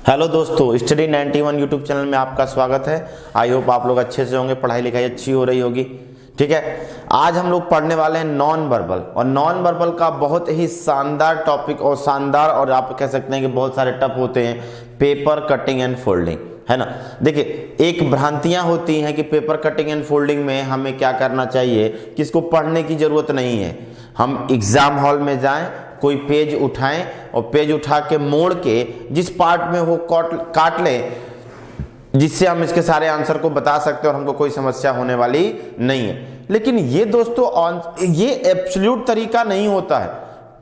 Hello दोस्तों, study 91 YouTube channel में आपका स्वागत है। आई होप आप लोग अच्छे से होंगे, पढ़ाई लिखाई अच्छी हो रही होगी। ठीक है, आज हम लोग पढ़ने वाले हैं नॉन वर्बल, और नॉन वर्बल का बहुत ही शानदार टॉपिक और शानदार, और आप कह सकते हैं कि बहुत सारे टप होते हैं, पेपर कटिंग एंड फोल्डिंग, है ना। देखिए, एक भ्रांतियां होती हैं कि पेपर कटिंग एंड फोल्डिंग में हमें क्या करना चाहिए कि इसको पढ़ने की जरूरत नहीं है। हम एग्जाम हॉल में जाएं, कोई पेज उठाएं और पेज उठा के मोड़ के जिस पार्ट में हो काट लें, जिससे हम इसके सारे आंसर को बता सकते हैं और हमको कोई समस्या होने वाली नहीं है। लेकिन ये दोस्तों, ये एब्सोल्यूट तरीका नहीं होता है।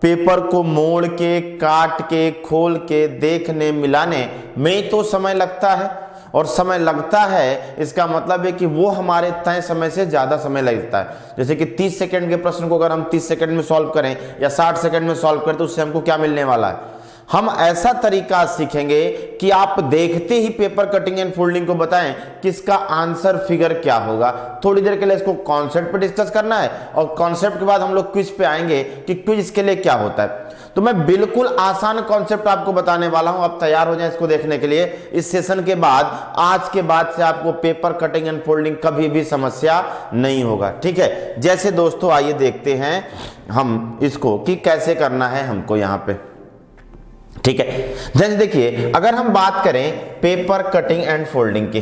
पेपर को मोड़ के, काट के, खोल के, देखने, मिलाने में तो समय लगता है, और समय लगता है इसका मतलब है कि वो हमारे तय समय से ज्यादा समय लगता है। जैसे कि 30 सेकंड के प्रश्न को अगर हम 30 सेकंड में सॉल्व करें या 60 सेकंड में सॉल्व करें, तो उससे हमको क्या मिलने वाला है। हम ऐसा तरीका सीखेंगे कि आप देखते ही पेपर कटिंग एंड फोल्डिंग को बताएं कि इसका आंसर फिगर क्या होगा। थोड़ी देर के लिए इसको कॉन्सेप्ट पे डिस्कस करना है, और कॉन्सेप्ट के बाद हम लोग क्विज पे आएंगे कि क्विज इसके लिए क्या होता है। तो मैं बिल्कुल आसान कॉन्सेप्ट आपको बताने वाला हूं, आप तैयार हो जाएं इसको देखने के लिए। इस सेशन के बाद, आज के बाद से आपको पेपर कटिंग एंड फोल्डिंग कभी भी समस्या नहीं होगा। ठीक है, जैसे दोस्तों आइए देखते हैं हम इसको कि कैसे करना है हमको यहां पे। ठीक है, जैसे देखिए, अगर हम बात करें पेपर कटिंग एंड फोल्डिंग की,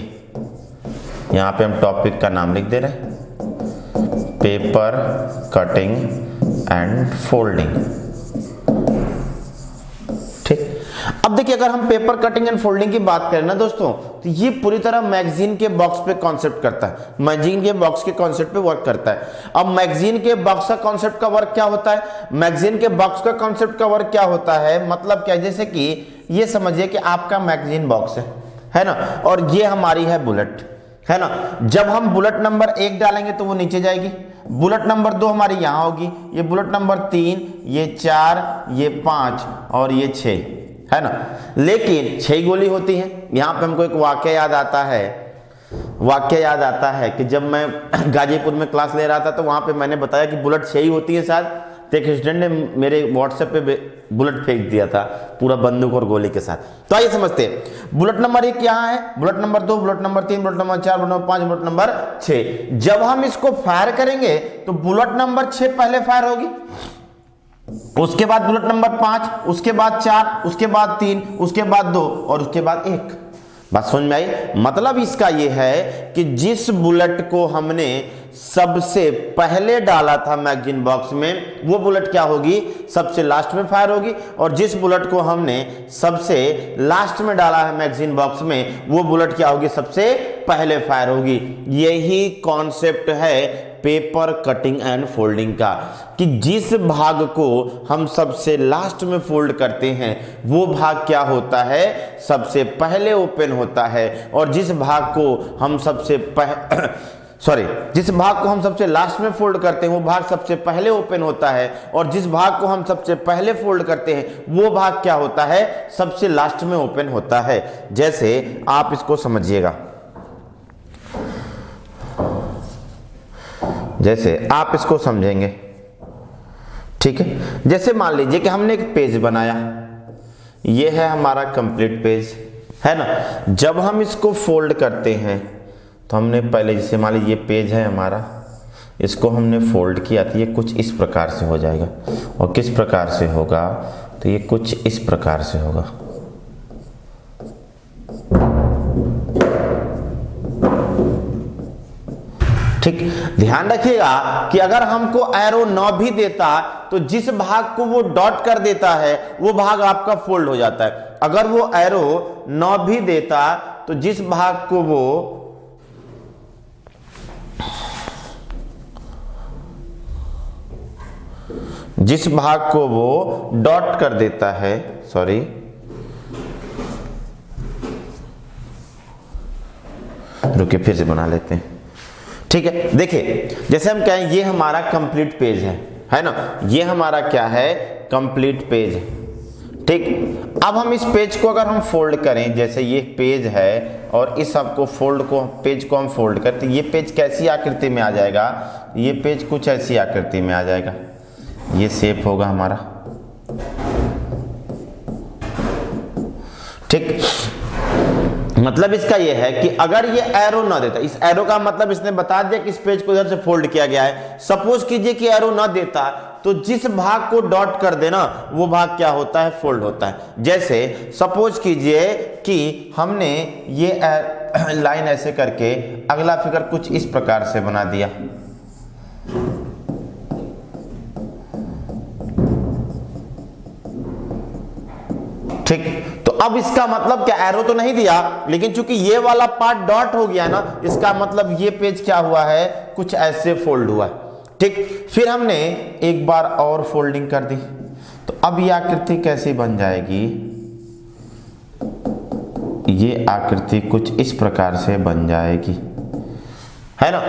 यहां पे हम टॉपिक का नाम लिख दे रहे हैं, पेपर कटिंग एंड फोल्डिंग। ठीक, अब देखिए, अगर हम पेपर कटिंग एंड फोल्डिंग की बात करें ना दोस्तों, तो ये पूरी तरह मैगजीन के बॉक्स पे कॉन्सेप्ट करता है, मैगजीन के बॉक्स के कॉन्सेप्ट पे वर्क करता है। अब मैगजीन के बॉक्स का कॉन्सेप्ट का वर्क क्या होता है, मैगजीन के बॉक्स का कॉन्सेप्ट का वर्क क्या होता है, मतलब क्या, जैसे कि ये समझिए कि आपका मैगजीन बॉक्स है ना, और ये हमारी है बुलेट, है ना। जब हम बुलेट नंबर 1 डालेंगे तो वो नीचे जाएगी, बुलेट नंबर 2 हमारी यहां होगी, ये बुलेट नंबर 3, ये 4, ये 5 और ये 6, है ना। लेकिन 6 गोली होती है। यहां पे हमको एक वाक्य याद आता है कि जब मैं गाजीपुर में क्लास ले रहा था, तो वहां पे मैंने बताया कि बुलेट 6 ही होती है शायद, तो एक स्टूडेंट ने मेरे व्हाट्सएप पे बुलेट फेंक दिया था, पूरा बंदूक और गोली के साथ। तो आइए समझते हैं, बुलेट नंबर 1 यहाँ है, bullet number 2, bullet number 3, bullet number 4, bullet number 5, bullet number 6। जब हम इसको फायर करेंगे तो बुलेट नंबर 6 पहले फायर होगी, उसके बाद बुलेट नंबर 5, उसके बाद 4, उसके बाद 3, उसके बाद 2 और उसके बाद 1। बात समझ में आई। मतलब इसका यह है कि जिस बुलेट को हमने सबसे पहले डाला था मैगजीन बॉक्स में, वो बुलेट क्या होगी, सबसे लास्ट में फायर होगी, और जिस बुलेट को हमने सबसे लास्ट में डाला है मैगजीन बॉक्स में, वो बुलेट क्या होगी, सबसे पहले फायर होगी। यही कॉन्सेप्ट है पेपर कटिंग एंड फोल्डिंग का, कि जिस भाग को हम सबसे लास्ट में फोल्ड करते हैं, वो भाग क्या होता है, सबसे पहले ओपन होता है, और जिस भाग को हम सबसे जिस भाग को हम सबसे लास्ट में फोल्ड करते हैं, वो भाग सबसे पहले ओपन होता है, और जिस भाग को हम सबसे पहले फोल्ड करते हैं, वो भाग क्या होता है, सबसे लास्ट में ओपन होता है। जैसे आप इसको समझिएगा, जैसे आप इसको समझेंगे। ठीक है, जैसे मान लीजिए कि हमने एक पेज बनाया, ये है हमारा कंप्लीट पेज, है ना। जब हम इसको फोल्ड करते हैं तो हमने पहले, जैसे मान लीजिए ये पेज है हमारा, इसको हमने फोल्ड किया तो ये कुछ इस प्रकार से हो जाएगा, और किस प्रकार से होगा, तो ये कुछ इस प्रकार से होगा। ठीक, ध्यान रखिएगा कि अगर हमको एरो न भी देता, तो जिस भाग को वो डॉट कर देता है, वो भाग आपका फोल्ड हो जाता है। अगर वो एरो न भी देता, तो जिस भाग को वो डॉट कर देता है, रुकिए फिर से बना लेते हैं। ठीक है, देखिए, जैसे हम कहें ये हमारा कंप्लीट पेज है ना, ये हमारा क्या है, कंप्लीट पेज। ठीक, अब हम इस पेज को अगर हम फोल्ड करें, जैसे ये पेज है और इस आपको पेज को हम फोल्ड करते, ये पेज कैसी आकृति में आ जाएगा, ये पेज कुछ ऐसी आकृति में आ जाएगा, ये शेप होगा हमारा। ठीक, मतलब इसका यह है कि अगर ये एरो ना देता, इस एरो का मतलब इसने बता दिया कि इस पेज को इधर से फोल्ड किया गया है। सपोज कीजिए कि एरो ना देता तो जिस भाग को डॉट कर देना वो भाग क्या होता है, फोल्ड होता है। जैसे सपोज कीजिए कि हमने ये लाइन ऐसे करके अगला फिगर कुछ इस प्रकार से बना दिया। ठीक, तो अब इसका मतलब क्या, एरो तो नहीं दिया लेकिन चूंकि ये वाला पार्ट डॉट हो गया ना, इसका मतलब ये पेज क्या हुआ है, कुछ ऐसे फोल्ड हुआ है। ठीक, फिर हमने एक बार और फोल्डिंग कर दी, तो अब ये आकृति कैसी बन जाएगी, ये आकृति कुछ इस प्रकार से बन जाएगी, है ना।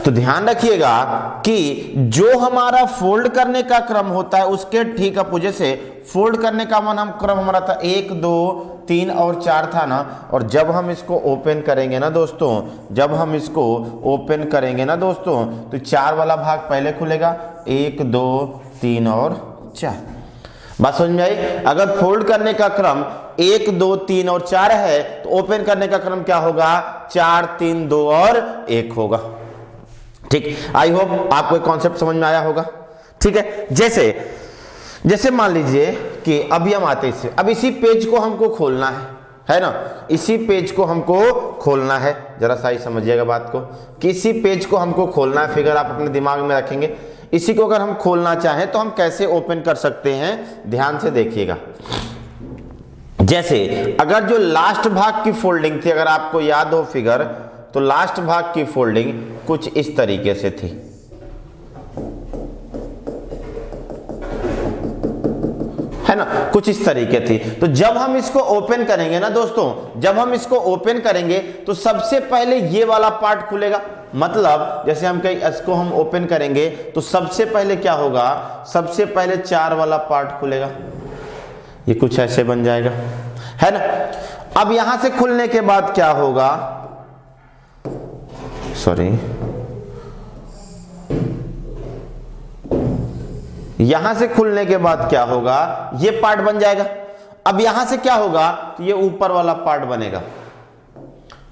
तो ध्यान रखिएगा कि जो हमारा फोल्ड करने का क्रम होता है उसके ठीक अपोजिट से फोल्ड करने का क्रम हमारा था 1 2 3 और 4 था ना। और जब हम इसको ओपन करेंगे ना दोस्तों, जब हम इसको ओपन करेंगे ना दोस्तों, तो 4 वाला भाग पहले खुलेगा, 1 2 3 और 4। बात समझ में आई। अगर फोल्ड करने का क्रम 1 2 3 और 4 है तो ओपन करने का क्रम क्या होगा, 4 3 2 और 1 होगा। ठीक, आई होप आपको कॉन्सेप्ट समझ में आया होगा। ठीक है, जैसे मान लीजिए कि अभी हम आते हैं अब इसी पेज को हमको खोलना है ना, इसी पेज को हमको खोलना है। जरा सा ही समझिएगा बात को कि इसी पेज को हमको खोलना है। फिगर आप अपने दिमाग में रखेंगे, इसी को अगर हम खोलना चाहें तो हम कैसे ओपन कर सकते हैं, ध्यान से देखिएगा। जैसे अगर जो लास्ट भाग की फोल्डिंग थी, अगर आपको याद हो फिगर, तो लास्ट भाग की फोल्डिंग कुछ इस तरीके से थी, है ना, कुछ इस तरीके थी। तो जब हम इसको ओपन करेंगे ना दोस्तों, जब हम इसको ओपन करेंगे तो सबसे पहले ये वाला पार्ट खुलेगा। मतलब जैसे हम कहीं इसको हम ओपन करेंगे तो सबसे पहले क्या होगा, सबसे पहले 4 वाला पार्ट खुलेगा, ये कुछ ऐसे बन जाएगा, है ना। अब यहां से खुलने के बाद क्या होगा, सॉरी, यहां से खुलने के बाद क्या होगा, ये पार्ट बन जाएगा। अब यहां से क्या होगा, तो ये ऊपर वाला पार्ट बनेगा।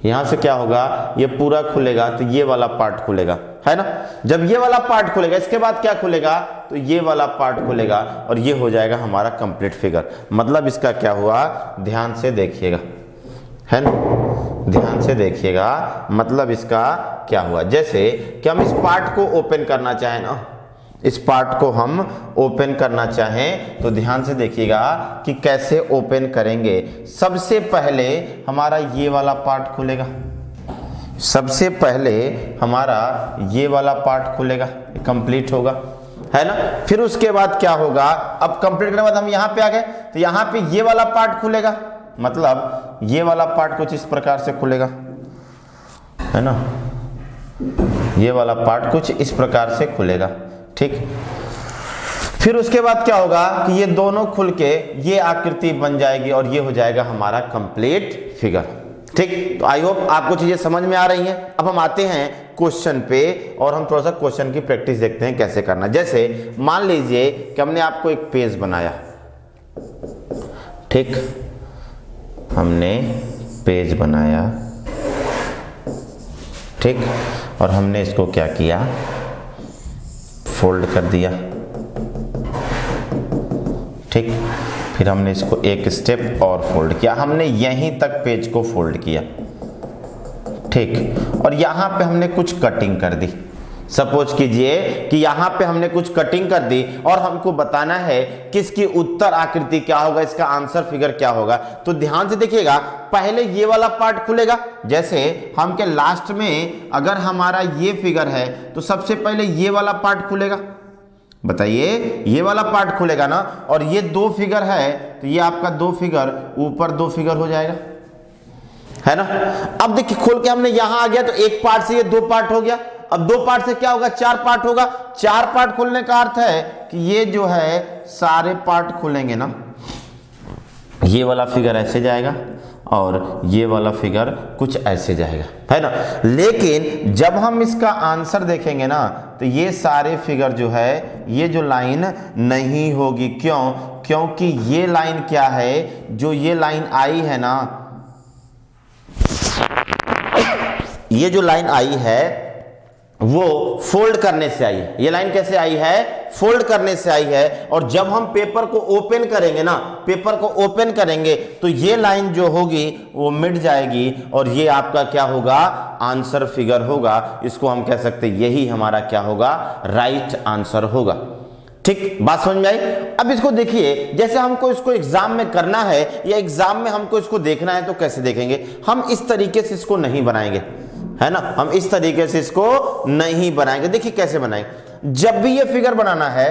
यहां से क्या होगा, ये पूरा खुलेगा तो ये वाला पार्ट खुलेगा, है ना। जब ये वाला पार्ट खुलेगा इसके बाद क्या खुलेगा, तो ये वाला पार्ट खुलेगा और ये हो जाएगा हमारा कंप्लीट फिगर। मतलब इसका क्या हुआ, ध्यान से देखिएगा, है ना, ध्यान से देखिएगा। मतलब इसका क्या हुआ, जैसे कि हम इस पार्ट को ओपन करना चाहें ना, इस पार्ट को हम ओपन करना चाहें तो ध्यान से देखिएगा कि कैसे ओपन करेंगे। सबसे पहले हमारा ये वाला पार्ट खुलेगा, सबसे पहले हमारा ये वाला पार्ट खुलेगा, कंप्लीट होगा, है ना। फिर उसके बाद क्या होगा, अब कंप्लीट करने के बाद हम यहाँ पे आ गए तो यहाँ पे ये वाला पार्ट खुलेगा। मतलब ये वाला पार्ट कुछ इस प्रकार से खुलेगा, है ना, ये वाला पार्ट कुछ इस प्रकार से खुलेगा। ठीक, फिर उसके बाद क्या होगा कि ये दोनों खुल के ये आकृति बन जाएगी और ये हो जाएगा हमारा कंप्लीट फिगर। ठीक, तो आई होप आपको चीजें समझ में आ रही हैं। अब हम आते हैं क्वेश्चन पे और हम थोड़ा सा क्वेश्चन की प्रैक्टिस देखते हैं कैसे करना। जैसे मान लीजिए कि हमने आपको एक पेज बनाया, ठीक, हमने पेज बनाया, ठीक, और हमने इसको क्या किया, फोल्ड कर दिया, ठीक। फिर हमने इसको एक स्टेप और फोल्ड किया, हमने यहीं तक पेज को फोल्ड किया, ठीक। और यहां पे हमने कुछ कटिंग कर दी। सपोज कीजिए कि यहां पे हमने कुछ कटिंग कर दी और हमको बताना है कि इसकी उत्तर आकृति क्या होगा, इसका आंसर फिगर क्या होगा। तो ध्यान से देखिएगा, पहले ये वाला पार्ट खुलेगा। जैसे हम के लास्ट में अगर हमारा ये फिगर है तो सबसे पहले ये वाला पार्ट खुलेगा, बताइए, ये वाला पार्ट खुलेगा ना। और ये 2 फिगर है तो ये आपका 2 फिगर ऊपर 2 फिगर हो जाएगा, है ना। अब देखिए खोल के हमने यहां आ गया तो एक पार्ट से ये 2 पार्ट हो गया। अब 2 पार्ट से क्या होगा, 4 पार्ट होगा। 4 पार्ट खुलने का अर्थ है कि ये जो है सारे पार्ट खुलेंगे ना, ये वाला फिगर ऐसे जाएगा और ये वाला फिगर कुछ ऐसे जाएगा, है ना। लेकिन जब हम इसका आंसर देखेंगे ना तो ये सारे फिगर जो है, ये जो लाइन नहीं होगी। क्यों? क्योंकि ये लाइन क्या है, जो ये लाइन आई है ना, ये जो लाइन आई है वो फोल्ड करने से आई है। ये लाइन कैसे आई है? फोल्ड करने से आई है। और जब हम पेपर को ओपन करेंगे ना, पेपर को ओपन करेंगे तो ये लाइन जो होगी वो मिट जाएगी और ये आपका क्या होगा? आंसर फिगर होगा। इसको हम कह सकते हैं यही हमारा क्या होगा? राइट आंसर होगा। ठीक, बात समझ में आई? अब इसको देखिए, जैसे हमको इसको एग्जाम में करना है या एग्जाम में हमको इसको देखना है तो कैसे देखेंगे? हम इस तरीके से इसको नहीं बनाएंगे, है ना, हम इस तरीके से इसको नहीं बनाएंगे। देखिए कैसे बनाएंगे। जब भी ये फिगर बनाना है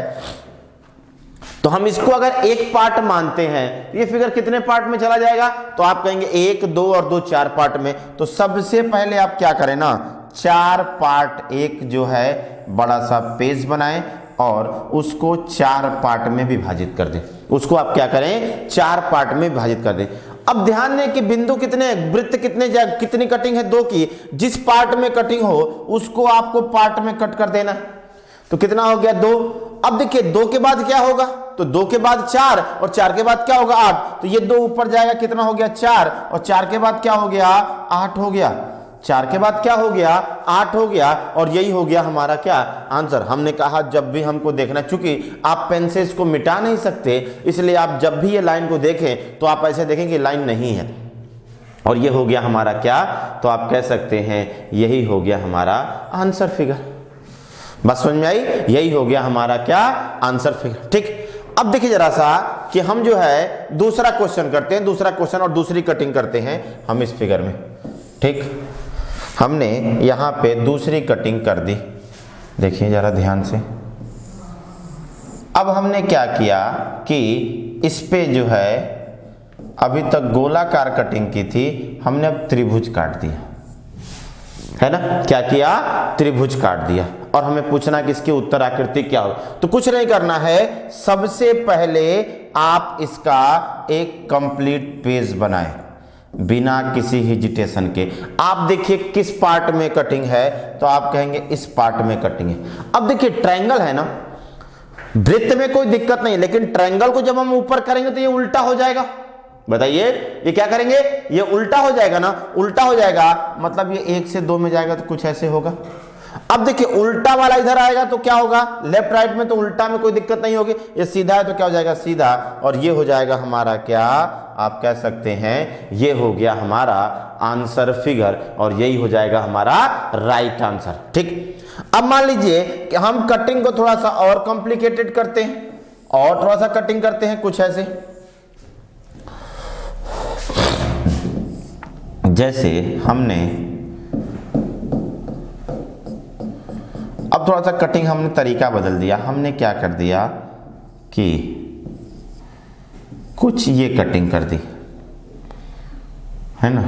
तो हम इसको अगर एक पार्ट मानते हैं, ये फिगर कितने पार्ट में चला जाएगा? तो आप कहेंगे 1, 2 और 2 4 पार्ट में। तो सबसे पहले आप क्या करें ना, 4 पार्ट एक जो है बड़ा सा पेज बनाएं और उसको 4 पार्ट में विभाजित कर दें। उसको आप क्या करें? 4 पार्ट में विभाजित कर दें। अब ध्यान दें कि बिंदु कितने, वृत्त कितने, कितनी कटिंग है? 2 की। जिस पार्ट में कटिंग हो उसको आपको पार्ट में कट कर देना। तो कितना हो गया? 2। अब देखिए 2 के बाद क्या होगा? तो 2 के बाद 4 और 4 के बाद क्या होगा? 8। तो ये 2 ऊपर जाएगा, कितना हो गया? 4। और 4 के बाद क्या हो गया? 8 हो गया। 4 के बाद क्या हो गया? 8 हो गया। और यही हो गया हमारा क्या? आंसर। हमने कहा जब भी हमको देखना, चूंकि आप पेन से इसको मिटा नहीं सकते, इसलिए आप जब भी ये लाइन को देखें तो आप ऐसे देखें कि लाइन नहीं है। और ये हो गया हमारा क्या? तो आप कह सकते हैं यही हो गया हमारा आंसर फिगर। बस समझ में आई? यही हो गया हमारा क्या? Answer figure. ठीक, अब देखिए जरा सा कि हम जो है दूसरा क्वेश्चन करते हैं, दूसरा क्वेश्चन और दूसरी कटिंग करते हैं हम इस फिगर में। ठीक, हमने यहां पे दूसरी कटिंग कर दी। देखिए जरा ध्यान से। अब हमने क्या किया कि इस पे जो है अभी तक गोलाकार कटिंग की थी, हमने अब त्रिभुज काट दिया, है ना। क्या किया? त्रिभुज काट दिया। और हमें पूछना कि इसकी उत्तर आकृति क्या हो। तो कुछ नहीं करना है, सबसे पहले आप इसका एक कंप्लीट पेज बनाएं बिना किसी हिजिटेशन के। आप देखिए किस पार्ट में कटिंग है, तो आप कहेंगे इस पार्ट में कटिंग है। अब देखिए ट्रायंगल है ना, वृत्त में कोई दिक्कत नहीं, लेकिन ट्रायंगल को जब हम ऊपर करेंगे तो ये उल्टा हो जाएगा। बताइए ये क्या करेंगे? ये उल्टा हो जाएगा ना। उल्टा हो जाएगा मतलब ये 1 से 2 में जाएगा तो कुछ ऐसे होगा। अब देखिए उल्टा वाला इधर आएगा तो क्या होगा? लेफ्ट राइट में तो उल्टा में कोई दिक्कत नहीं होगी। ये सीधा है तो क्या हो जाएगा? सीधा। और ये हो जाएगा हमारा क्या? आप कह सकते हैं ये हो गया हमारा आंसर फिगर और यही हो जाएगा हमारा राइट आंसर। ठीक, अब मान लीजिए कि हम कटिंग को थोड़ा सा और कॉम्प्लिकेटेड करते हैं और थोड़ा सा कटिंग करते हैं कुछ ऐसे, जैसे हमने अब थोड़ा सा कटिंग हमने तरीका बदल दिया। हमने क्या कर दिया कि कुछ ये कटिंग कर दी, है ना,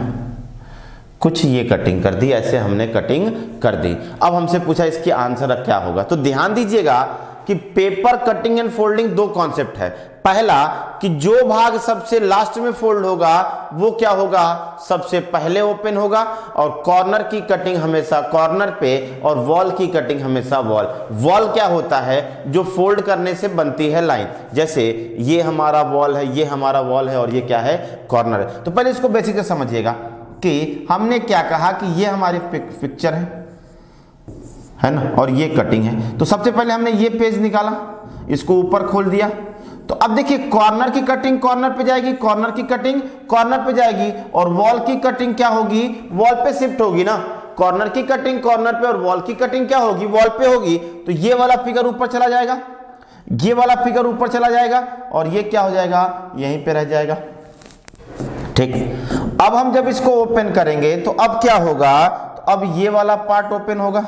कुछ ये कटिंग कर दी, ऐसे हमने कटिंग कर दी। अब हमसे पूछा इसकी आंसर क्या होगा। तो ध्यान दीजिएगा कि paper cutting and folding 2 concept है। पहला कि जो भाग सबसे लास्ट में फोल्ड होगा वो क्या होगा? सबसे पहले ओपन होगा। और कॉर्नर की कटिंग हमेशा कॉर्नर पे और वॉल की कटिंग हमेशा वॉल। वॉल क्या होता है? जो फोल्ड करने से बनती है लाइन। जैसे ये हमारा वॉल है, ये हमारा वॉल है और ये क्या है? कॉर्नर है। तो पहले इसको बेसिक से समझिएगा कि हमने क्या कहा कि ये हमारी पिक्चर है ना, और ये कटिंग है। तो सबसे पहले हमने ये पेज निकाला, इसको ऊपर खोल दिया। तो अब देखिए कॉर्नर की कटिंग कॉर्नर पे जाएगी, कॉर्नर की कटिंग कॉर्नर पे जाएगी और वॉल की कटिंग क्या होगी? वॉल पे शिफ्ट होगी ना। कॉर्नर की कटिंग कॉर्नर पे और वॉल की कटिंग क्या होगी? वॉल पे होगी। तो ये वाला फिगर ऊपर चला जाएगा, ये वाला फिगर ऊपर चला जाएगा और ये क्या हो जाएगा? यहीं पे रह जाएगा। ठीक, अब हम जब इसको ओपन करेंगे तो अब क्या होगा? तो अब ये वाला पार्ट ओपन होगा।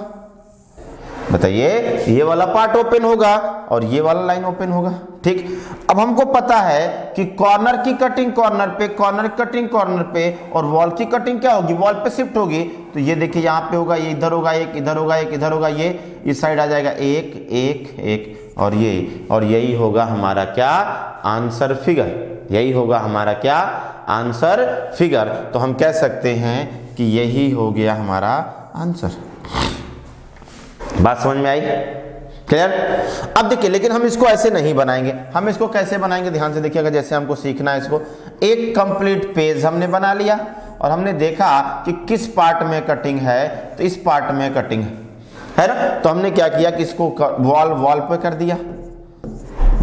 बताइए, ये वाला पार्ट ओपन होगा और ये वाला लाइन ओपन होगा। ठीक, अब हमको पता है कि कॉर्नर की कटिंग कॉर्नर पे, कॉर्नर कटिंग कॉर्नर पे और वॉल की कटिंग क्या होगी? वॉल पे शिफ्ट होगी। तो ये देखिए यहाँ पे होगा, ये इधर होगा, एक इधर होगा, एक इधर होगा, ये इस साइड आ जाएगा, एक एक एक और ये, और यही होगा हमारा क्या? Answer figure. यही होगा हमारा क्या? Answer figure. तो हम कह सकते हैं कि यही हो गया हमारा आंसर। बात समझ में आई? क्लियर? अब देखिए, लेकिन हम इसको ऐसे नहीं बनाएंगे। हम इसको कैसे बनाएंगे? ध्यान से देखिएगा। जैसे हमको सीखना है इसको, एक कंप्लीट पेज हमने बना लिया और हमने देखा कि किस पार्ट में कटिंग है, तो इस पार्ट में कटिंग है ना। तो हमने क्या किया कि इसको वॉल पे कर दिया,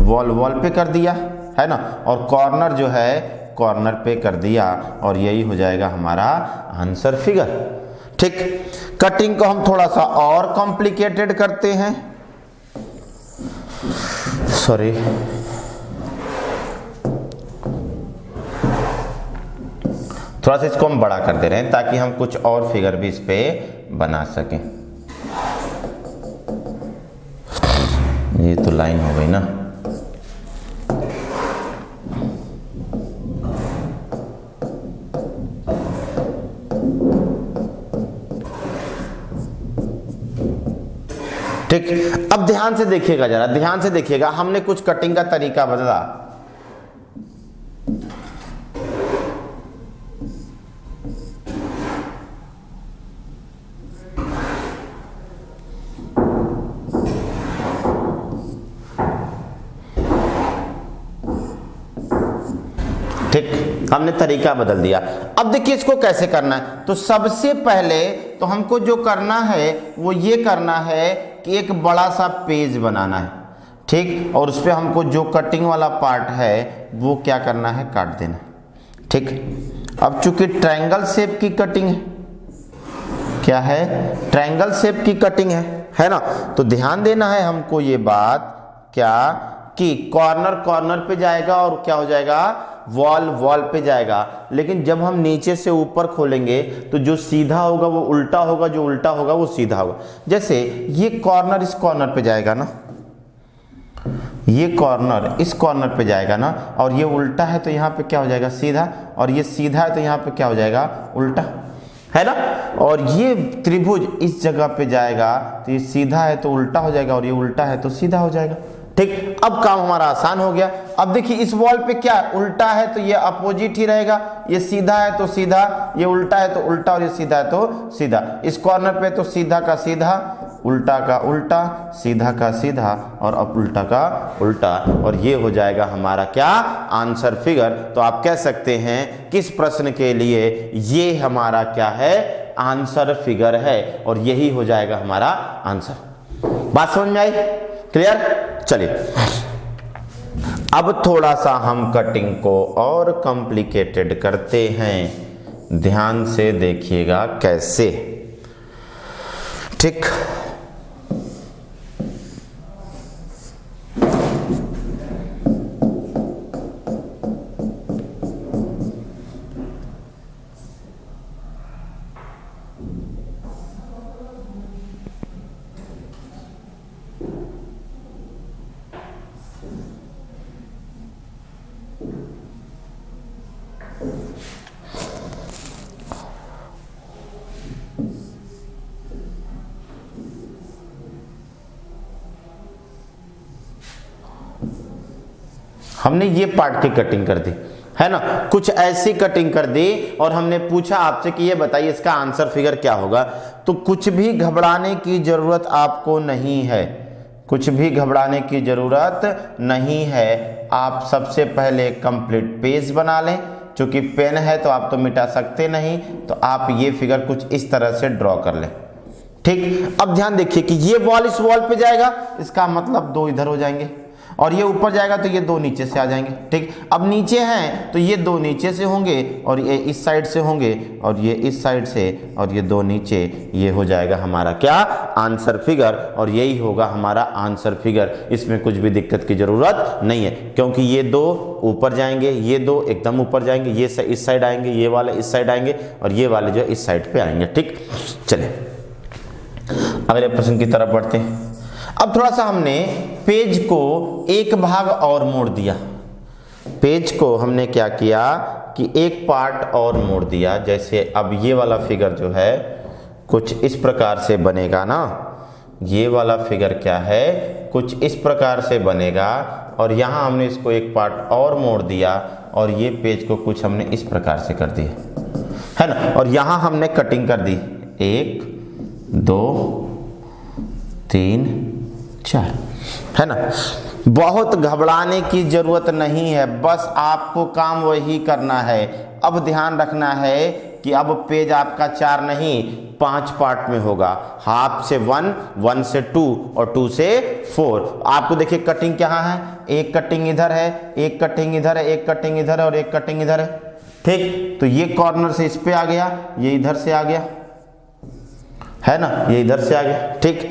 वॉल पे कर दिया, है ना, और कॉर्नर जो है कॉर्नर पे कर दिया, और यही हो जाएगा हमारा आंसर फिगर। ठीक, कटिंग को हम थोड़ा सा और कॉम्प्लिकेटेड करते हैं, सॉरी, थोड़ा सा इसको हम बड़ा कर दे रहे हैं ताकि हम कुछ और फिगर भी इस पे बना सकें। ये तो लाइन हो गई ना। ठीक, अब ध्यान से देखिएगा, जरा ध्यान से देखिएगा, हमने कुछ कटिंग का तरीका बदला। ठीक, हमने तरीका बदल दिया। अब देखिए इसको कैसे करना है। तो सबसे पहले तो हमको जो करना है वो ये करना है कि एक बड़ा सा पेज बनाना है, ठीक, और उस पर हमको जो कटिंग वाला पार्ट है वो क्या करना है, काट देना। ठीक, अब चूंकि ट्रायंगल शेप की कटिंग है, क्या है, ट्रायंगल शेप की कटिंग है ना, तो ध्यान देना है हमको ये बात, क्या कि कॉर्नर पे जाएगा और क्या हो जाएगा, वॉल पे जाएगा। लेकिन जब हम नीचे से ऊपर खोलेंगे तो जो सीधा होगा वो उल्टा होगा, जो उल्टा होगा वो सीधा होगा। जैसे ये कॉर्नर इस कॉर्नर पे जाएगा ना, ये कॉर्नर इस कॉर्नर पे जाएगा ना, और ये उल्टा है तो यहाँ पे क्या हो जाएगा, सीधा, और ये सीधा है तो यहाँ पे क्या हो जाएगा, उल्टा, है ना। और ये त्रिभुज इस जगह पे जाएगा तो ये सीधा है तो उल्टा हो जाएगा, और ये उल्टा है तो सीधा हो जाएगा। ठीक, अब काम हमारा आसान हो गया। अब देखिए इस वॉल पे क्या उल्टा है तो ये अपोजिट ही रहेगा, ये सीधा है तो सीधा, ये उल्टा है तो उल्टा, और ये सीधा है तो सीधा। इस कॉर्नर पे तो सीधा का सीधा, उल्टा का उल्टा, सीधा का सीधा, और अब उल्टा का उल्टा, और ये हो जाएगा हमारा क्या, आंसर फिगर। तो आप कह सकते हैं किस प्रश्न के लिए ये हमारा क्या है, आंसर फिगर है, और यही हो जाएगा हमारा आंसर। बात समझ में आई, क्लियर। चलिए अब थोड़ा सा हम कटिंग को और कॉम्प्लिकेटेड करते हैं, ध्यान से देखिएगा कैसे। ठीक, हमने ये पार्ट की कटिंग कर दी, है ना, कुछ ऐसी कटिंग कर दी, और हमने पूछा आपसे कि ये बताइए इसका आंसर फिगर क्या होगा। तो कुछ भी घबराने की जरूरत आपको नहीं है, कुछ भी घबराने की जरूरत नहीं है। आप सबसे पहले कंप्लीट पेज बना लें, क्योंकि पेन है तो आप तो मिटा सकते नहीं, तो आप ये फिगर कुछ इस तरह से ड्रॉ कर लें। ठीक, अब ध्यान देखिए कि ये वॉल इस वॉल पे जाएगा, इसका मतलब दो इधर हो जाएंगे, और ये ऊपर जाएगा तो ये दो नीचे से आ जाएंगे। ठीक, अब नीचे हैं तो ये दो नीचे से होंगे, और ये इस साइड से होंगे, और ये इस साइड से, और ये दो नीचे, ये हो जाएगा हमारा क्या, आंसर फिगर, और यही होगा हमारा आंसर फिगर। इसमें कुछ भी दिक्कत की जरूरत नहीं है, क्योंकि ये दो ऊपर जाएंगे, ये दो एकदम ऊपर जाएंगे, ये इस साइड आएंगे, ये वाले इस साइड आएंगे, और ये वाले जो इस साइड पे आएंगे। ठीक, चलिए अगले प्रश्न की तरफ बढ़ते हैं। अब थोड़ा सा हमने पेज को एक भाग और मोड़ दिया, पेज को हमने क्या किया कि एक पार्ट और मोड़ दिया। जैसे अब ये वाला फिगर जो है कुछ इस प्रकार से बनेगा ना, ये वाला फिगर क्या है, कुछ इस प्रकार से बनेगा, और यहाँ हमने इसको एक पार्ट और मोड़ दिया, और ये पेज को कुछ हमने इस प्रकार से कर दिया, है ना, और यहाँ हमने कटिंग कर दी, 1 2 3 4, है ना। बहुत घबराने की जरूरत नहीं है, बस आपको काम वही करना है। अब ध्यान रखना है कि अब पेज आपका 4 नहीं 5 पार्ट में होगा। हाफ से 1, 1 से 2 और 2 से 4। आपको देखिए कटिंग कहाँ है, एक कटिंग इधर है, एक कटिंग इधर है, एक कटिंग इधर है और एक कटिंग इधर है। ठीक, तो ये कॉर्नर से इस पे आ गया, ये इधर से आ गया, है ना, ये इधर से आ गया। ठीक,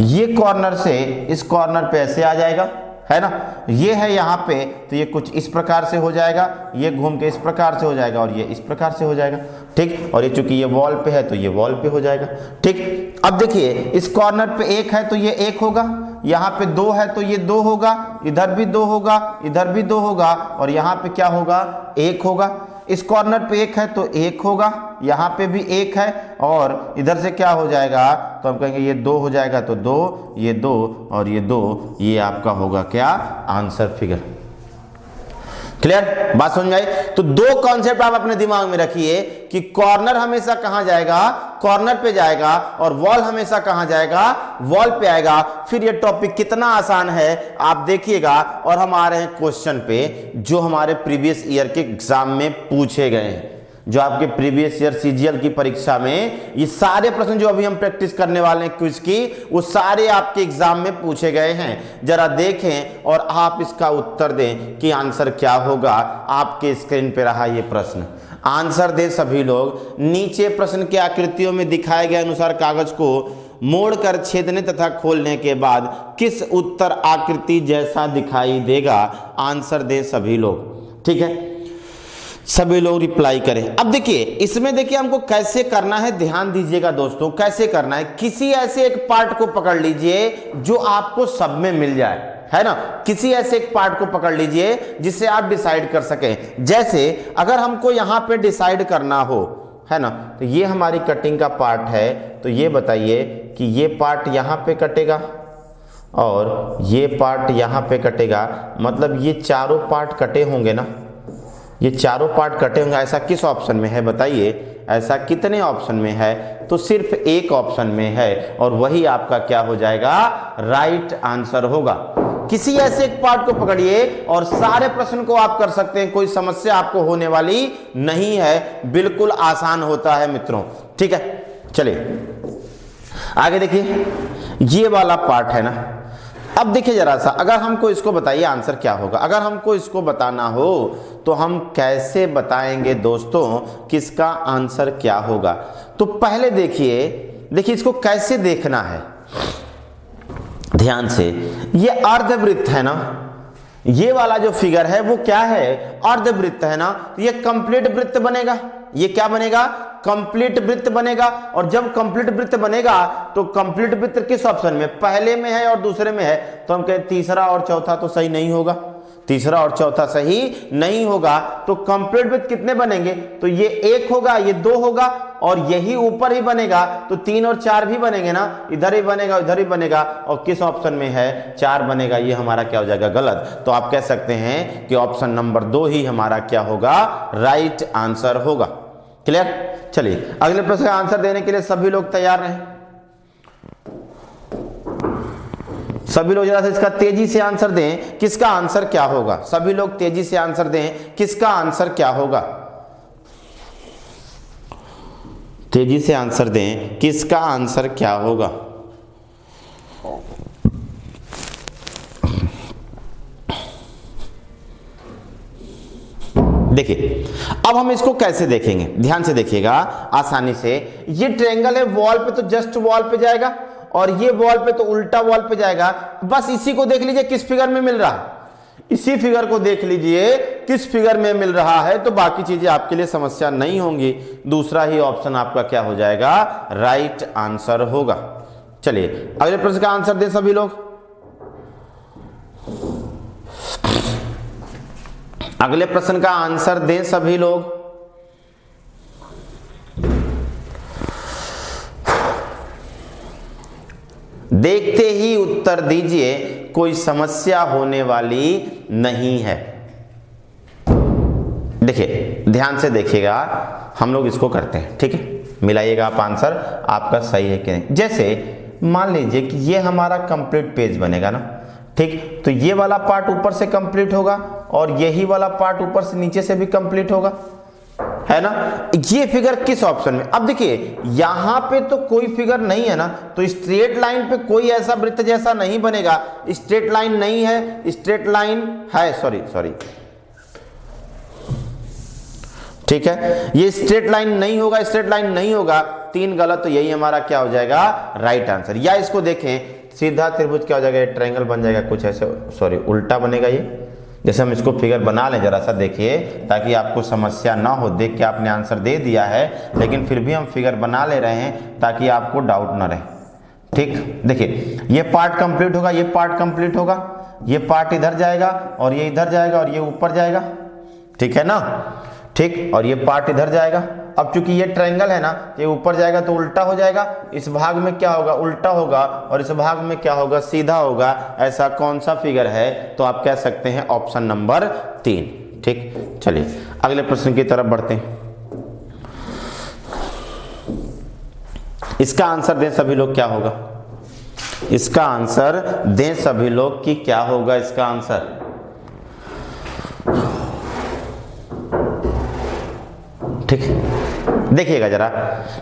ये कॉर्नर से इस कॉर्नर पे ऐसे आ जाएगा, है ना, ये है यहाँ पे, तो ये कुछ इस प्रकार से हो जाएगा, ये घूम के इस प्रकार से हो जाएगा और ये इस प्रकार से हो जाएगा। ठीक, और ये चूंकि ये वॉल पे है तो ये वॉल पे हो जाएगा। ठीक, अब देखिए इस कॉर्नर पे 1 है तो ये 1 होगा, यहाँ पे 2 है तो ये 2 होगा, इधर भी 2 होगा, इधर भी 2 होगा और यहाँ पे क्या होगा, 1 होगा। इस कॉर्नर पे 1 है तो 1 होगा, यहाँ पे भी 1 है और इधर से क्या हो जाएगा, तो हम कहेंगे ये 2 हो जाएगा, तो 2, ये 2 और ये 2, ये आपका होगा क्या, आंसर फिगर। क्लियर, बात समझ में आई? तो 2 कॉन्सेप्ट आप अपने दिमाग में रखिए कि कॉर्नर हमेशा कहां जाएगा, कॉर्नर पे जाएगा और वॉल हमेशा कहां जाएगा, वॉल पे आएगा। फिर ये टॉपिक कितना आसान है आप देखिएगा। और हम आ रहे हैं क्वेश्चन पे जो हमारे प्रीवियस ईयर के एग्जाम में पूछे गए हैं, जो आपके प्रीवियस ईयर सीजीएल की परीक्षा में ये सारे प्रश्न जो अभी हम प्रैक्टिस करने वाले हैं क्विज की, वो सारे आपके एग्जाम में पूछे गए हैं। जरा देखें और आप इसका उत्तर दें कि आंसर क्या होगा। आपके स्क्रीन पे रहा ये प्रश्न, आंसर दे सभी लोग। नीचे प्रश्न के आकृतियों में दिखाए गए अनुसार कागज को मोड़कर छेदने तथा खोलने के बाद किस उत्तर आकृति जैसा दिखाई देगा, आंसर दे सभी लोग। ठीक है, सभी लोग रिप्लाई करें। अब देखिए इसमें देखिए हमको कैसे करना है, ध्यान दीजिएगा दोस्तों, कैसे करना है। किसी ऐसे एक पार्ट को पकड़ लीजिए जो आपको सब में मिल जाए, है ना, किसी ऐसे एक पार्ट को पकड़ लीजिए जिससे आप डिसाइड कर सकें। जैसे अगर हमको यहां पे डिसाइड करना हो, है ना, तो ये हमारी कटिंग का पार्ट है, तो ये बताइए कि ये पार्ट यहां पे कटेगा और ये पार्ट यहां पे कटेगा, मतलब ये चारों पार्ट कटे होंगे ना, ये चारों पार्ट कटे होंगे। ऐसा किस ऑप्शन में है बताइए, ऐसा कितने ऑप्शन में है, तो सिर्फ एक ऑप्शन में है और वही आपका क्या हो जाएगा, राइट आंसर होगा। किसी ऐसे एक पार्ट को पकड़िए और सारे प्रश्न को आप कर सकते हैं, कोई समस्या आपको होने वाली नहीं है, बिल्कुल आसान होता है मित्रों। ठीक है, चलिए आगे देखिए, ये वाला पार्ट है ना। अब देखिए जरा सा, अगर हमको इसको बताइए आंसर क्या होगा। अगर हमको इसको बताना हो तो हम कैसे बताएंगे दोस्तों किसका आंसर क्या होगा। तो पहले देखिए इसको कैसे देखना है ध्यान से। ये अर्धवृत्त है ना, ये वाला जो फिगर है वो क्या है, अर्धवृत्त है ना, तो ये कंप्लीट वृत्त बनेगा। ये क्या बनेगा, कंप्लीट वृत्त बनेगा। और जब कंप्लीट वृत्त बनेगा तो कंप्लीट वृत्त किस ऑप्शन में, पहले में है और दूसरे में है, तो हम कहें तीसरा और चौथा तो सही नहीं होगा, तीसरा और चौथा सही नहीं होगा। तो कंप्लीट वृत्त कितने बनेंगे, तो ये 1 होगा, ये 2 होगा और यही ऊपर ही बनेगा, तो 3 और 4 भी बनेंगे ना, इधर ही बनेगा इधर ही बनेगा। और किस ऑप्शन में है, 4 बनेगा, ये हमारा क्या हो जाएगा, गलत। तो आप कह सकते हैं कि ऑप्शन नंबर 2 ही हमारा क्या होगा, राइट आंसर होगा। क्लियर, चलिए अगले प्रश्न का आंसर देने के लिए सभी लोग तैयार हैं। सभी लोग जरा से इसका तेजी से आंसर दें, किसका आंसर क्या होगा। सभी लोग तेजी से आंसर दें, किसका आंसर क्या होगा, तेजी से आंसर दें, किसका आंसर क्या होगा। देखिए अब हम इसको कैसे देखेंगे, ध्यान से देखिएगा आसानी से। ये ट्रायंगल है, वॉल पे तो जस्ट वॉल पे जाएगा और ये वॉल पे तो उल्टा वॉल पे जाएगा। बस इसी को देख लीजिए किस फिगर में मिल रहा है, इसी फिगर को देख लीजिए किस फिगर में मिल रहा है, तो बाकी चीजें आपके लिए समस्या नहीं होंगी। दूसरा ही ऑप्शन आपका क्या हो जाएगा, राइट आंसर होगा। चलिए अगले प्रश्न का आंसर दें सभी लोग। अगले प्रश्न का आंसर दें सभी लोग। देखते ही उत्तर दीजिए, कोई समस्या होने वाली नहीं है। देखिए ध्यान से देखिएगा, हम लोग इसको करते हैं, ठीक है, मिलाइएगा आप आंसर आपका सही है कि नहीं। जैसे मान लीजिए कि ये हमारा कंप्लीट पेज बनेगा ना, ठीक, तो ये वाला पार्ट ऊपर से कंप्लीट होगा और यही वाला पार्ट ऊपर से नीचे से भी कंप्लीट होगा, है ना। ये फिगर किस ऑप्शन में, अब देखिए यहां पे तो कोई फिगर नहीं है ना, तो स्ट्रेट लाइन पे कोई ऐसा वृत्त जैसा नहीं बनेगा, स्ट्रेट लाइन नहीं है, स्ट्रेट लाइन है, सॉरी ठीक है, ये स्ट्रेट लाइन नहीं होगा, स्ट्रेट लाइन नहीं होगा, 3 गलत, तो यही हमारा क्या हो जाएगा, राइट आंसर। या इसको देखें सीधा त्रिभुज क्या हो जाएगा, ट्रायंगल बन जाएगा कुछ ऐसे, सॉरी उल्टा बनेगा ये। जैसे हम इसको फिगर बना लें जरा सा, देखिए ताकि आपको समस्या ना हो, देख के आपने आंसर दे दिया है लेकिन फिर भी हम फिगर बना ले रहे हैं ताकि आपको डाउट ना रहे। ठीक, देखिए ये पार्ट कंप्लीट होगा, ये पार्ट कंप्लीट होगा, ये पार्ट इधर जाएगा और ये इधर जाएगा और ये ऊपर जाएगा, ठीक है ना, ठीक, और ये पार्ट इधर जाएगा। अब चूंकि ये ट्रायंगल है ना, ये ऊपर जाएगा तो उल्टा हो जाएगा, इस भाग में क्या होगा, उल्टा होगा, और इस भाग में क्या होगा, सीधा होगा। ऐसा कौन सा फिगर है, तो आप कह सकते हैं ऑप्शन नंबर 3। ठीक, चलिए अगले प्रश्न की तरफ बढ़ते हैं। इसका आंसर दें सभी लोग, क्या होगा, इसका आंसर दें सभी लोग कि क्या होगा इसका आंसर। ठीक, देखिएगा जरा,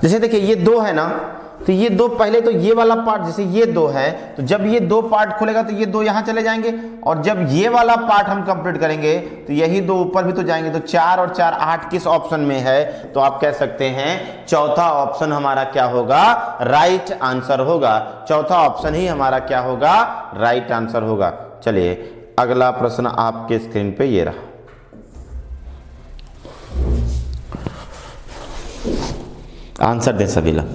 जैसे देखिए ये 2 है ना, तो ये 2 पहले तो ये वाला पार्ट, जैसे ये 2 है तो जब ये 2 पार्ट खुलेगा तो ये 2 यहां चले जाएंगे, और जब ये वाला पार्ट हम कंप्लीट करेंगे तो यही 2 ऊपर भी तो जाएंगे, तो 4 और 4 8 किस ऑप्शन में है, तो आप कह सकते हैं चौथा ऑप्शन हमारा क्या होगा, राइट आंसर होगा। चौथा ऑप्शन ही हमारा क्या होगा, राइट आंसर होगा। चलिए अगला प्रश्न आपके स्क्रीन पे ये रहा, आंसर दें सभी लोग।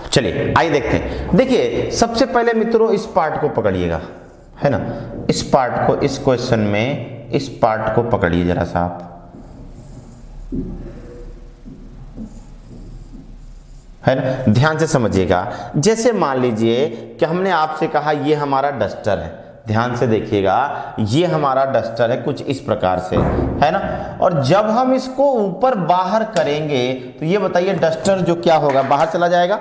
चलिए आइए देखते हैं। देखिए सबसे पहले मित्रों इस पार्ट को पकड़िएगा, है ना, इस पार्ट को, इस क्वेश्चन में इस पार्ट को पकड़िए जरा सा आप, है ना, ध्यान से समझिएगा। जैसे मान लीजिए कि हमने आपसे कहा ये हमारा डस्टर है, ध्यान से देखिएगा, ये हमारा डस्टर है कुछ इस प्रकार से, है ना, और जब हम इसको ऊपर बाहर करेंगे तो ये बताइए डस्टर जो क्या होगा, बाहर चला जाएगा,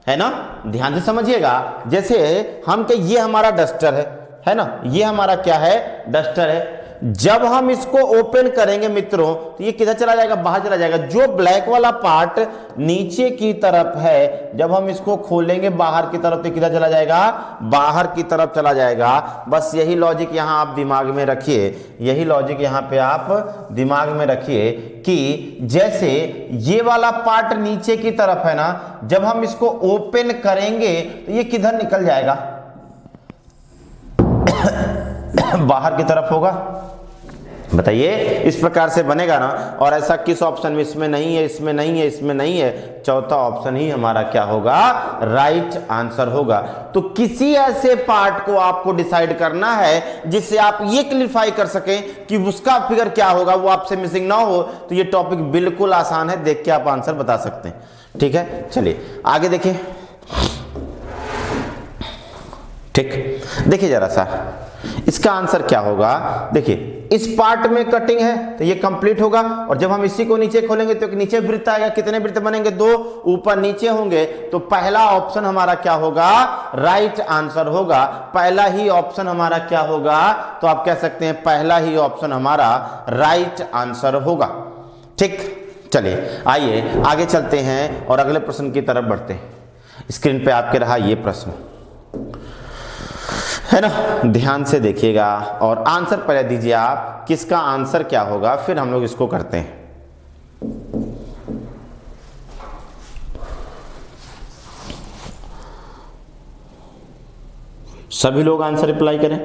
है ना, ध्यान से समझिएगा। जैसे हम के ये हमारा डस्टर है ना, ये हमारा क्या है, डस्टर है, जब हम इसको ओपन करेंगे मित्रों तो ये किधर चला जाएगा, बाहर चला जाएगा। जो ब्लैक वाला पार्ट नीचे की तरफ है, जब हम इसको खोलेंगे बाहर की तरफ तो किधर चला जाएगा, बाहर की तरफ चला जाएगा। बस यही लॉजिक यहां आप दिमाग में रखिए, यही लॉजिक यहां पे आप दिमाग में रखिए कि जैसे ये वाला पार्ट नीचे की तरफ है ना, जब हम इसको ओपन करेंगे तो ये किधर निकल जाएगा, बाहर की तरफ होगा। बताइए इस प्रकार से बनेगा ना, और ऐसा किस ऑप्शन में, इसमें नहीं है, इसमें नहीं है, इसमें नहीं है, चौथा ऑप्शन ही हमारा क्या होगा, राइट आंसर होगा। तो किसी ऐसे पार्ट को आपको डिसाइड करना है जिससे आप ये क्लियरफाई कर सकें कि उसका फिगर क्या होगा, वो आपसे मिसिंग ना हो, तो ये टॉपिक बिल्कुल आसान है, देख के आप आंसर बता सकते हैं। ठीक है, चलिए आगे देखिए। ठीक, देखिए जरा सा इसका आंसर क्या होगा। देखिए इस पार्ट में कटिंग है तो ये कंप्लीट होगा, और जब हम इसी को नीचे खोलेंगे तो नीचे वृत्त आएगा, कितने वृत्त बनेंगे, 2 ऊपर नीचे होंगे, तो पहला ऑप्शन हमारा क्या होगा, राइट आंसर होगा। पहला ही ऑप्शन हमारा क्या होगा, तो आप कह सकते हैं पहला ही ऑप्शन हमारा राइट आंसर होगा। ठीक, चलिए आइए आगे चलते हैं और अगले प्रश्न की तरफ बढ़ते हैं। स्क्रीन पे आपके रहा ये प्रश्न, है ना, ध्यान से देखिएगा और आंसर पहले दीजिए आप, किसका आंसर क्या होगा, फिर हम लोग इसको करते हैं। सभी लोग आंसर रिप्लाई करें।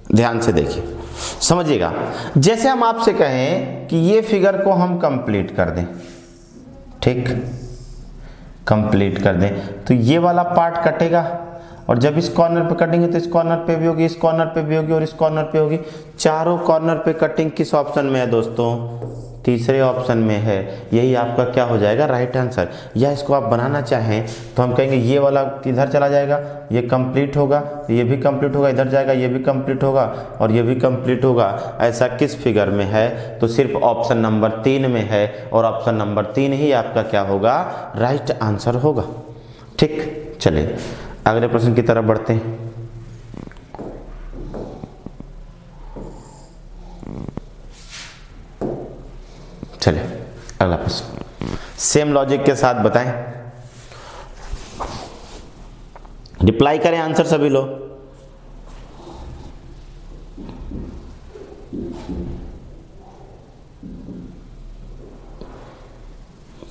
ध्यान से देखिए, समझिएगा। जैसे हम आपसे कहें कि ये फिगर को हम कंप्लीट कर दें, ठीक, कंप्लीट कर दें, तो ये वाला पार्ट कटेगा और जब इस कॉर्नर पे कटिंग है तो इस कॉर्नर पे भी होगी, इस कॉर्नर पे भी होगी और इस कॉर्नर पे होगी। चारों कॉर्नर पे कटिंग किस ऑप्शन में है दोस्तों? तीसरे ऑप्शन में है। यही आपका क्या हो जाएगा? Right answer. या इसको आप बनाना चाहें तो हम कहेंगे ये वाला इधर चला जाएगा, ये कंप्लीट होगा, ये भी कंप्लीट होगा, इधर जाएगा, ये भी कंप्लीट होगा और ये भी कंप्लीट होगा। ऐसा किस फिगर में है? तो सिर्फ ऑप्शन नंबर 3 में है और ऑप्शन नंबर 3 ही आपका क्या होगा? राइट आंसर होगा। ठीक, चलिए अगले प्रश्न की तरफ बढ़ते हैं। चलिए अगला प्रश्न सेम लॉजिक के साथ बताएं, रिप्लाई करें आंसर सभी लोग।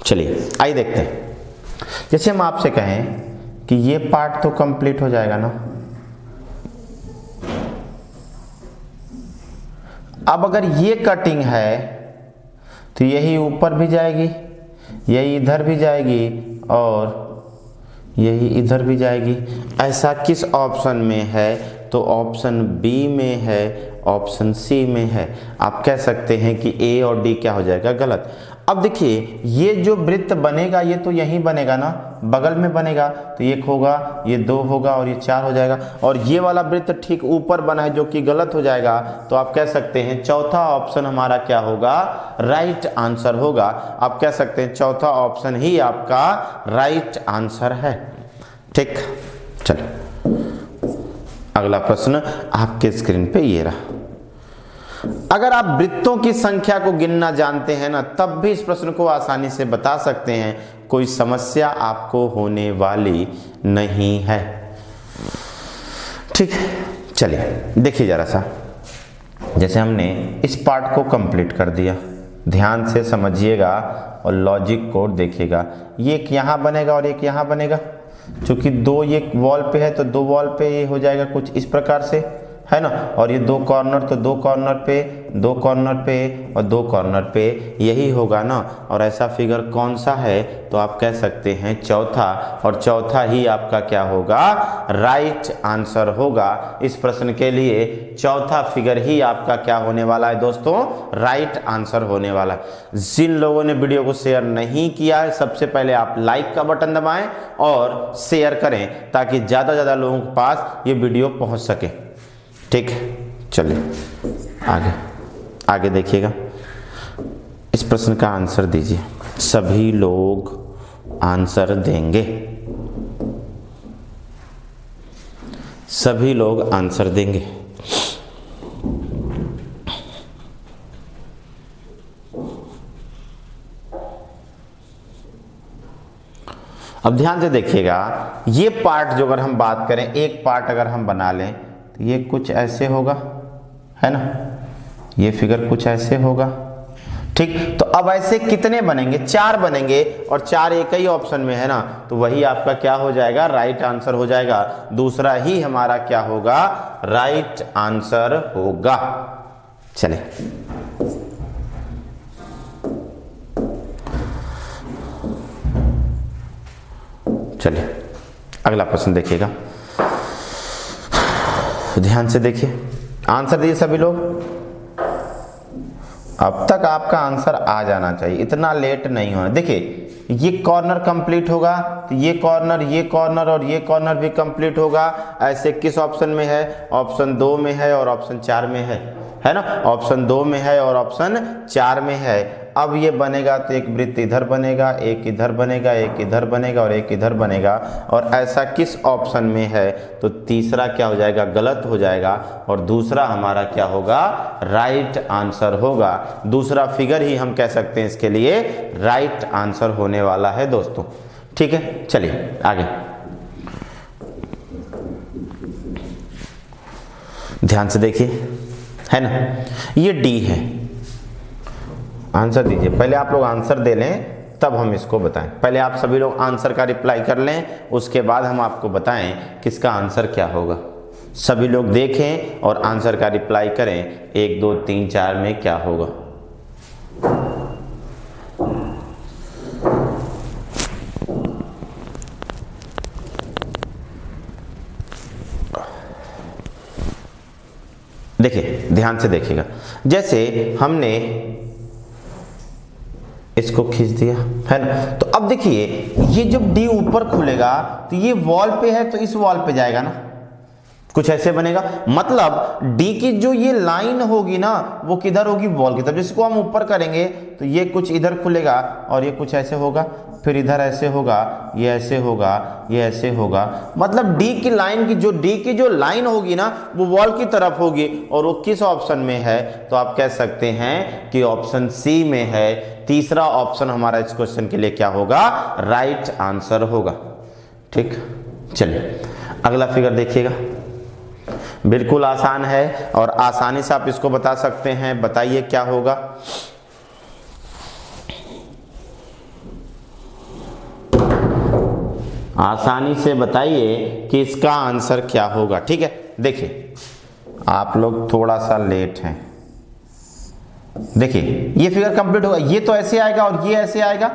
चलिए आइए देखते हैं। जैसे हम आपसे कहें कि ये पार्ट तो कंप्लीट हो जाएगा ना, अब अगर ये कटिंग है तो यही ऊपर भी जाएगी, यही इधर भी जाएगी और यही इधर भी जाएगी। ऐसा किस ऑप्शन में है? तो ऑप्शन बी में है, ऑप्शन सी में है। आप कह सकते हैं कि ए और डी क्या हो जाएगा? गलत। अब देखिए ये जो वृत्त बनेगा ये तो यहीं बनेगा ना, बगल में बनेगा, तो 1 होगा, ये 2 होगा और ये 4 हो जाएगा। और ये वाला वृत्त ठीक ऊपर बना है जो कि गलत हो जाएगा। तो आप कह सकते हैं चौथा ऑप्शन हमारा क्या होगा? राइट आंसर होगा। आप कह सकते हैं चौथा ऑप्शन ही आपका राइट आंसर है। ठीक, चलो अगला प्रश्न आपके स्क्रीन पे ये रहा। अगर आप वृत्तों की संख्या को गिनना जानते हैं ना, तब भी इस प्रश्न को आसानी से बता सकते हैं, कोई समस्या आपको होने वाली नहीं है। ठीक, चलिए देखिए जरा सा। जैसे हमने इस पार्ट को कंप्लीट कर दिया, ध्यान से समझिएगा और लॉजिक को देखिएगा। ये एक यहाँ बनेगा और एक यहाँ बनेगा। चूंकि 2 ये वॉल पे है तो 2 वॉल पे ये हो जाएगा कुछ इस प्रकार से, है ना। और ये 2 कॉर्नर तो 2 कॉर्नर पे, 2 कॉर्नर पे और 2 कॉर्नर पे, यही होगा ना। और ऐसा फिगर कौन सा है? तो आप कह सकते हैं चौथा, और चौथा ही आपका क्या होगा? राइट आंसर होगा। इस प्रश्न के लिए चौथा फिगर ही आपका क्या होने वाला है दोस्तों? राइट आंसर होने वाला है। जिन लोगों ने वीडियो को शेयर नहीं किया है, सबसे पहले आप लाइक का बटन दबाएं और शेयर करें ताकि ज़्यादा से ज़्यादा लोगों के पास ये वीडियो पहुंच सके। ठीक, चलिए आगे आगे देखिएगा। इस प्रश्न का आंसर दीजिए। सभी लोग आंसर देंगे, सभी लोग आंसर देंगे। अब ध्यान से देखिएगा, ये पार्ट जो अगर हम बात करें, एक पार्ट अगर हम बना लें तो ये कुछ ऐसे होगा, है ना। ये फिगर कुछ ऐसे होगा। ठीक, तो अब ऐसे कितने बनेंगे? 4 बनेंगे और 4 एक ही ऑप्शन में है ना, तो वही आपका क्या हो जाएगा? राइट आंसर हो जाएगा। दूसरा ही हमारा क्या होगा? राइट आंसर होगा। चले चलिए अगला प्रश्न देखिएगा, ध्यान से देखिए। आंसर दिए सभी लोग। अब तक आपका आंसर आ जाना चाहिए, इतना लेट नहीं होना। देखिए ये कॉर्नर कंप्लीट होगा तो ये कॉर्नर और ये कॉर्नर भी कंप्लीट होगा। ऐसे किस ऑप्शन में है? ऑप्शन 2 में है और ऑप्शन 4 में है ना। ऑप्शन 2 में है और ऑप्शन 4 में है। अब ये बनेगा तो एक वृत्त इधर बनेगा, एक इधर बनेगा, एक इधर बनेगा और एक इधर बनेगा। और ऐसा किस ऑप्शन में है? तो तीसरा क्या हो जाएगा? गलत हो जाएगा और दूसरा हमारा क्या होगा? राइट आंसर होगा। दूसरा फिगर ही हम कह सकते हैं इसके लिए राइट आंसर होने वाला है दोस्तों। ठीक है, चलिए आगे ध्यान से देखिए, है ना। ये डी है। आंसर दीजिए। पहले आप लोग आंसर दे लें तब हम इसको बताएं। पहले आप सभी लोग आंसर का रिप्लाई कर लें, उसके बाद हम आपको बताएं किसका आंसर क्या होगा। सभी लोग देखें और आंसर का रिप्लाई करें 1 2 3 4 में क्या होगा। ध्यान से देखिएगा, जैसे हमने इसको खींच दिया है ना, तो अब देखिए ये जब डी ऊपर खुलेगा तो ये वॉल पे है तो इस वॉल पे जाएगा ना, कुछ ऐसे बनेगा। मतलब डी की जो ये लाइन होगी ना वो किधर होगी, वॉल की तरफ। जिसको हम ऊपर करेंगे तो ये कुछ इधर खुलेगा और ये कुछ ऐसे होगा, फिर इधर ऐसे होगा, ये ऐसे होगा, ये ऐसे होगा। मतलब डी की लाइन की जो लाइन होगी ना वो वॉल की तरफ होगी, और वो किस ऑप्शन में है, तो आप कह सकते हैं कि ऑप्शन सी में है। तीसरा ऑप्शन हमारा इस क्वेश्चन के लिए क्या होगा, राइट आंसर होगा। ठीक, चलिए अगला फिगर देखिएगा, बिल्कुल आसान है और आसानी से आप इसको बता सकते हैं। बताइए क्या होगा, आसानी से बताइए कि इसका आंसर क्या होगा। ठीक है, देखिए आप लोग थोड़ा सा लेट हैं। देखिए ये फिगर कंप्लीट होगा, ये तो ऐसे आएगा और ये ऐसे आएगा,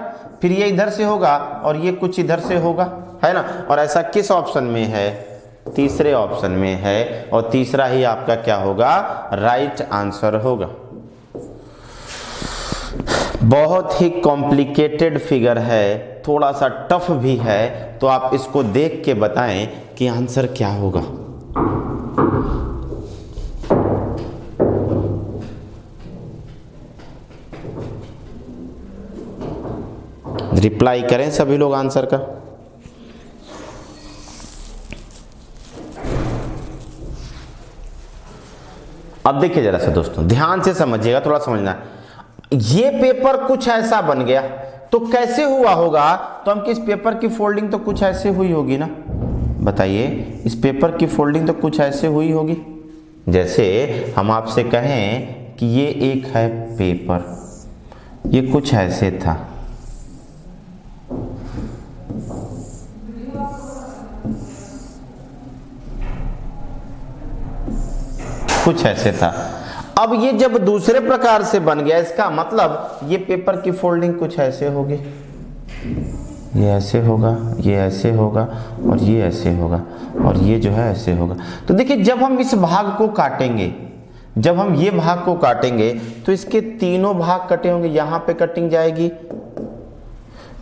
फिर ये इधर से होगा और ये कुछ इधर से होगा, है ना। और ऐसा किस ऑप्शन में है, तीसरे ऑप्शन में है, और तीसरा ही आपका क्या होगा, राइट आंसर होगा। बहुत ही कॉम्प्लिकेटेड फिगर है, थोड़ा सा टफ भी है, तो आप इसको देख के बताएं कि आंसर क्या होगा। रिप्लाई करें सभी लोग आंसर का। अब देखिए जरा सा दोस्तों, ध्यान से समझिएगा, थोड़ा समझना है। ये पेपर कुछ ऐसा बन गया तो कैसे हुआ होगा, तो हम किस पेपर की फोल्डिंग तो कुछ ऐसे हुई होगी ना। बताइए, इस पेपर की फोल्डिंग तो कुछ ऐसे हुई होगी। जैसे हम आपसे कहें कि ये एक है पेपर, ये कुछ ऐसे था, कुछ ऐसे था। अब ये जब दूसरे प्रकार से बन गया, इसका मतलब ये पेपर की फोल्डिंग कुछ ऐसे होगी, ये ऐसे होगा, ये ऐसे होगा, और ये ऐसे होगा, और ये जो है ऐसे होगा। तो देखिए जब हम इस भाग को काटेंगे, जब हम ये भाग को काटेंगे तो इसके तीनों भाग कटे होंगे। यहाँ पे कटिंग जाएगी,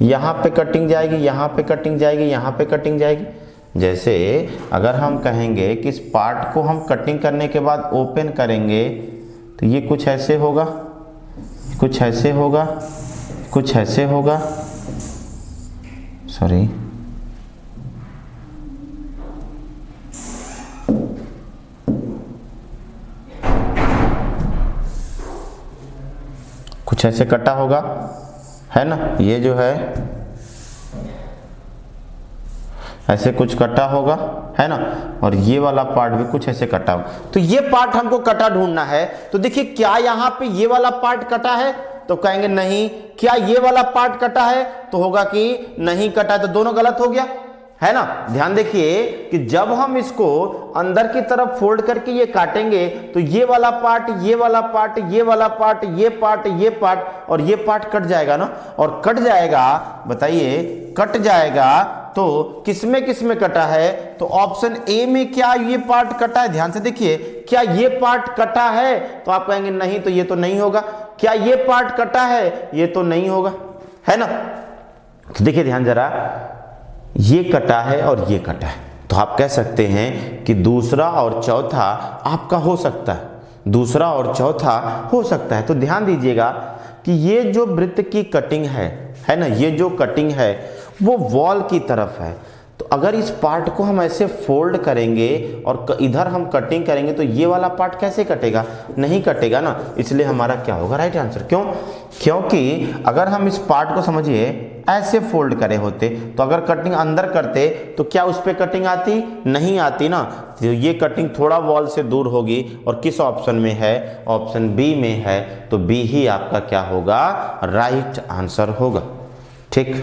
यहाँ पे कटिंग जाएगी, यहाँ पे कटिंग जाएगी, यहाँ पे कटिंग जाएगी। जैसे अगर हम कहेंगे कि इस पार्ट को हम कटिंग करने के बाद ओपन करेंगे तो ये कुछ ऐसे होगा, कुछ ऐसे होगा, कुछ ऐसे होगा, सॉरी कुछ ऐसे कटा होगा, है ना। ये जो है ऐसे कुछ कटा होगा, है ना, और ये वाला पार्ट भी कुछ ऐसे कटा होगा। तो ये पार्ट हमको कटा ढूंढना है। तो देखिए क्या यहाँ पे ये वाला पार्ट कटा है, तो कहेंगे नहीं। क्या ये वाला पार्ट कटा है, तो होगा कि नहीं कटा है, तो दोनों गलत हो गया, है ना। ध्यान देखिए कि जब हम इसको अंदर की तरफ फोल्ड करके ये काटेंगे तो ये वाला पार्ट, ये वाला पार्ट, ये वाला पार्ट, ये पार्ट, ये पार्ट और ये पार्ट कट जाएगा ना। और कट जाएगा, बताइए कट जाएगा तो किसमें किसमें कटा है, तो ऑप्शन ए में क्या ये पार्ट कटा है। ध्यान से देखिए, क्या ये पार्ट कटा है, तो आप कहेंगे नहीं, तो ये तो नहीं होगा। क्या ये पार्ट कटा है, ये तो नहीं होगा, है ना। तो देखिए ध्यान जरा, ये कटा है और ये कटा है, तो आप कह सकते हैं कि दूसरा और चौथा आपका हो सकता है, दूसरा और चौथा हो सकता है। तो ध्यान दीजिएगा कि ये जो वृत्त की कटिंग है ना, ये जो कटिंग है वो वॉल की तरफ है। तो अगर इस पार्ट को हम ऐसे फोल्ड करेंगे और इधर हम कटिंग करेंगे तो ये वाला पार्ट कैसे कटेगा, नहीं कटेगा ना। इसलिए हमारा क्या होगा, राइट आंसर। क्यों, क्योंकि अगर हम इस पार्ट को समझिए ऐसे फोल्ड करे होते तो अगर कटिंग अंदर करते तो क्या उस पर कटिंग आती, नहीं आती ना। तो ये कटिंग थोड़ा वॉल से दूर होगी और किस ऑप्शन में है, ऑप्शन बी में है। तो बी ही आपका क्या होगा, राइट आंसर होगा। ठीक,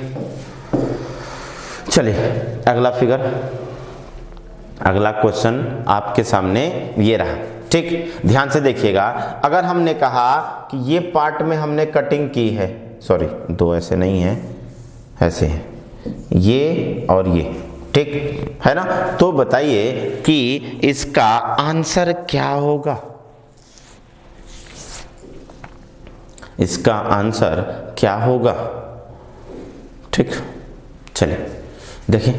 चलिए अगला फिगर, अगला क्वेश्चन आपके सामने ये रहा। ठीक, ध्यान से देखिएगा। अगर हमने कहा कि ये पार्ट में हमने कटिंग की है, सॉरी दो ऐसे नहीं है, ऐसे है, ये और ये, ठीक है ना। तो बताइए कि इसका आंसर क्या होगा। इसका आंसर क्या होगा? ठीक, चलिए देखिए,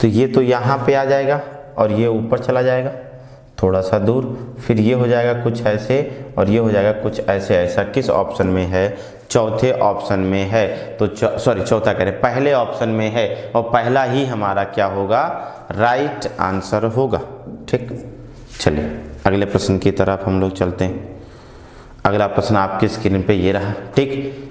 तो ये तो यहाँ पे आ जाएगा और ये ऊपर चला जाएगा थोड़ा सा दूर, फिर ये हो जाएगा कुछ ऐसे और ये हो जाएगा कुछ ऐसे। ऐसा किस ऑप्शन में है? चौथे ऑप्शन में है। तो सॉरी चौथा कह रहे, पहले ऑप्शन में है और पहला ही हमारा क्या होगा? राइट आंसर होगा। ठीक, चलिए अगले प्रश्न की तरफ हम लोग चलते हैं। अगला प्रश्न आपकी स्क्रीन पे ये रहा। ठीक,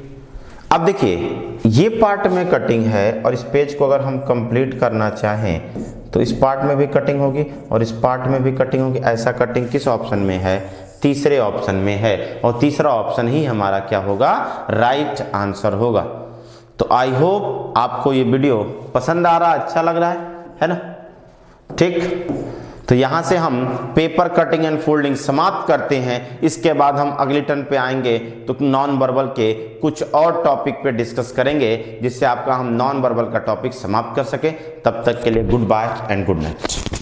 अब देखिए ये पार्ट में कटिंग है और इस पेज को अगर हम कंप्लीट करना चाहें तो इस पार्ट में भी कटिंग होगी और इस पार्ट में भी कटिंग होगी। ऐसा कटिंग किस ऑप्शन में है? तीसरे ऑप्शन में है और तीसरा ऑप्शन ही हमारा क्या होगा? राइट आंसर होगा। तो आई होप आपको ये वीडियो पसंद आ रहा, अच्छा लग रहा है ना? ठीक, तो यहाँ से हम पेपर कटिंग एंड फोल्डिंग समाप्त करते हैं। इसके बाद हम अगली टर्न पे आएंगे तो नॉन वर्बल के कुछ और टॉपिक पे डिस्कस करेंगे, जिससे आपका हम नॉन वर्बल का टॉपिक समाप्त कर सके। तब तक के लिए goodbye and good night.